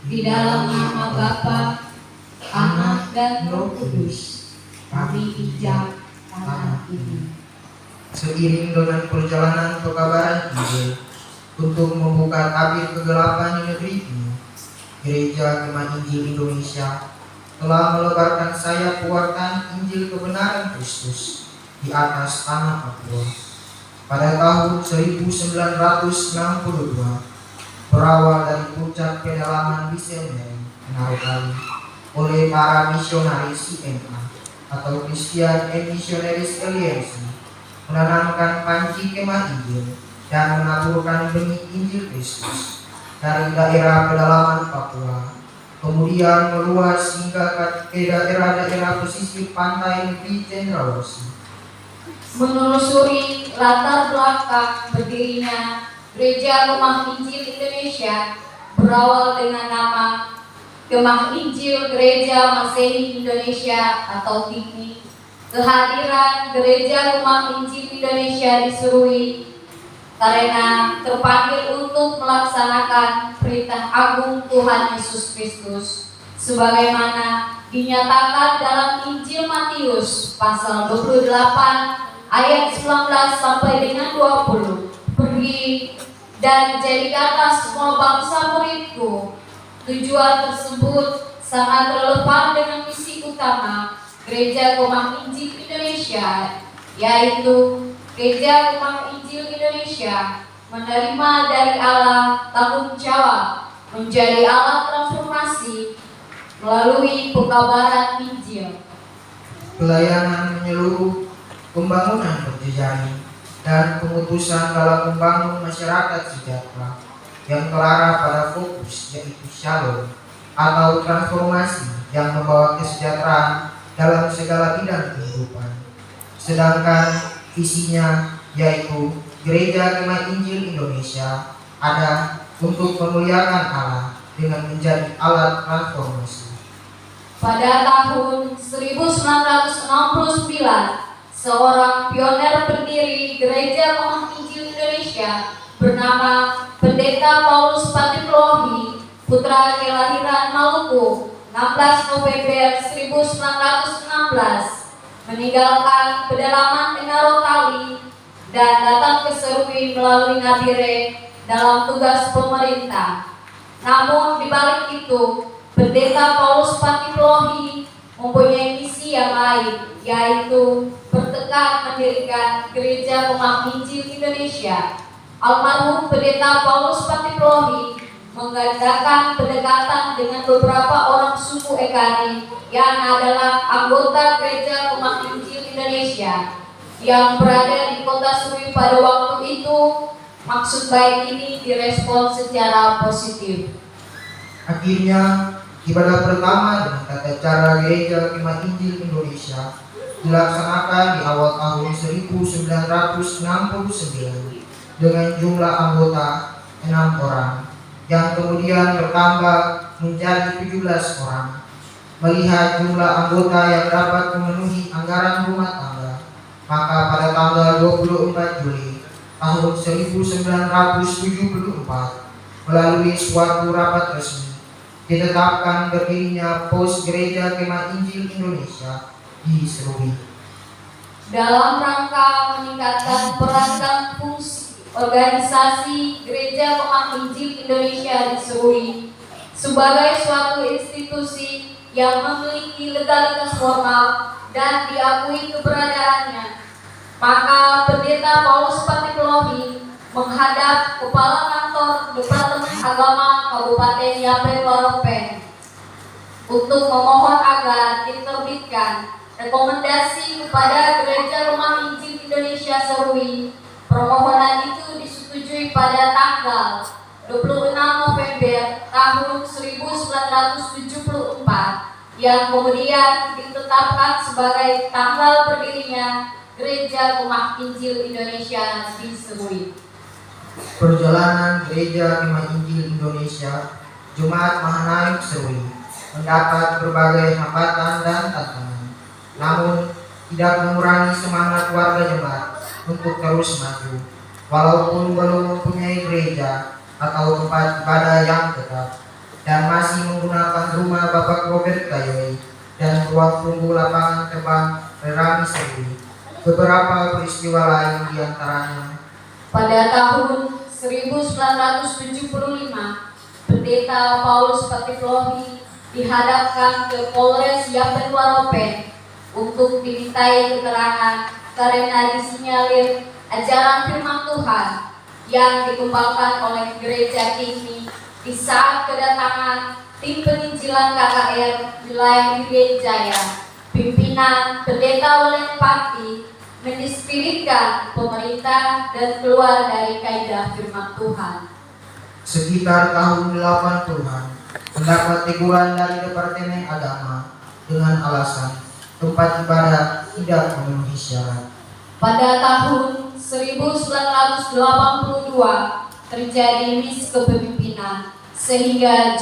Di dalam nama Bapa, Anak dan Roh Kudus, kami ijab tanah ini. Seiring dengan perjalanan pekabaran Injil untuk membuka tabir kegelapan di negeri ini, Gereja Gema Injil Indonesia telah melebarkan sayap pewartaan Injil kebenaran Kristus di atas tanah Papua. Pada tahun 1962, berawal dari puncak pedalaman di Selmeri, Menarokali, oleh para misionaris CMA atau Christian and Missionaries Alliance, menanamkan panji kemah Injil dan menaburkan benih Injil Kristus dari daerah pedalaman Papua, kemudian meluas hingga ke daerah-daerah pesisir pantai negeri Cendrawasih. Menelusuri latar belakang berdirinya Gereja Kemah Injil Indonesia berawal dengan nama Kemah Injil Gereja Masehi Indonesia atau KIMI. Kehadiran Gereja Kemah Injil Indonesia diseruai karena terpanggil untuk melaksanakan perintah agung Tuhan Yesus Kristus sebagaimana dinyatakan dalam Injil Matius pasal 28 ayat 19 sampai dengan 20. Pergi dan jadikanlah semua bangsa muridku. Tujuan tersebut sangat relevan dengan misi utama Gereja Kemah Injil Indonesia, yaitu Gereja Kemah Injil Indonesia menerima dari Allah tanggung jawab menjadi alat transformasi melalui pekabaran Injil. Pelayanan menyeluruh, pembangunan berjejaring, dan pengutusan dalam membangun masyarakat sejahtera yang terarah pada fokus yaitu shalom atau transformasi yang membawa kesejahteraan dalam segala bidang kehidupan. Sedangkan visinya yaitu Gereja Gema Injil Indonesia ada untuk memuliakan Allah dengan menjadi alat transformasi. Pada tahun 1969, seorang pioner pendiri Gereja Kemah Injil Indonesia bernama Pendeta Paulus Patilohi, putra kelahiran Maluku, 16 November 1916, meninggalkan pedalaman Menarokali dan datang ke Serui melalui Nabire dalam tugas pemerintah. Namun di balik itu, Pendeta Paulus Patilohi mempunyai misi yang lain, yaitu bertekad mendirikan Gereja Kemah Injil Indonesia. Almarhum Pendeta Paulus Patilohi mengadakan pendekatan dengan beberapa orang suku Ekari yang adalah anggota Gereja Kemah Injil Indonesia yang berada di kota Serui pada waktu itu. Maksud baik ini direspon secara positif. Akhirnya, ibadah pertama dengan tata cara Gereja Kemah Injil Indonesia dilaksanakan di awal tahun 1969 dengan jumlah anggota 6 orang yang kemudian bertambah menjadi 17 orang. Melihat jumlah anggota yang dapat memenuhi anggaran rumah tangga, maka pada tanggal 24 Juli tahun 1974 melalui suatu rapat resmi ditetapkan berdirinya Pos Gereja Kemah Injil Indonesia di Serui. Dalam rangka meningkatkan peran dan fungsi organisasi Gereja Kemah Injil Indonesia di Serui sebagai suatu institusi yang memiliki legalitas formal dan diakui keberadaannya, maka Pendeta Paulus Patilohi menghadap Kepala Kantor Departemen Agama Kabupaten Yapen Waropen untuk memohon agar diterbitkan rekomendasi kepada Gereja Kemah Injil Indonesia Serui. Permohonan itu disetujui pada tanggal 26 November tahun 1974 yang kemudian ditetapkan sebagai tanggal berdirinya Gereja Kemah Injil Indonesia di Serui. Perjalanan Gereja Kemah Injil Indonesia Jumat Mahanaim Serui mendapat berbagai hambatan dan tantangan, namun tidak mengurangi semangat warga jemaat untuk terus maju, walaupun belum mempunyai gereja atau tempat ibadah yang tetap. dan masih menggunakan rumah Bapak Robert Gayoy dan ruang tunggu lapangan terbang Rerami Serui. Beberapa peristiwa lain diantaranya: Pada tahun 1975, Pendeta Paulus Patiflohi dihadapkan ke Polres Yapen Waropen untuk dimintai keterangan karena disinyalir ajaran firman Tuhan yang dikembangkan oleh gereja kini di saat kedatangan tim penginjilan KKR wilayah Irian Jaya. Pimpinan Pendeta Olen Pati mendiskreditkan pemerintah dan keluar dari kaidah firman Tuhan. Sekitar tahun 80-an, mendapat teguran dari Departemen Agama dengan alasan tempat ibadah tidak memenuhi syarat. Pada tahun 1982 terjadi miskepemimpinan sehingga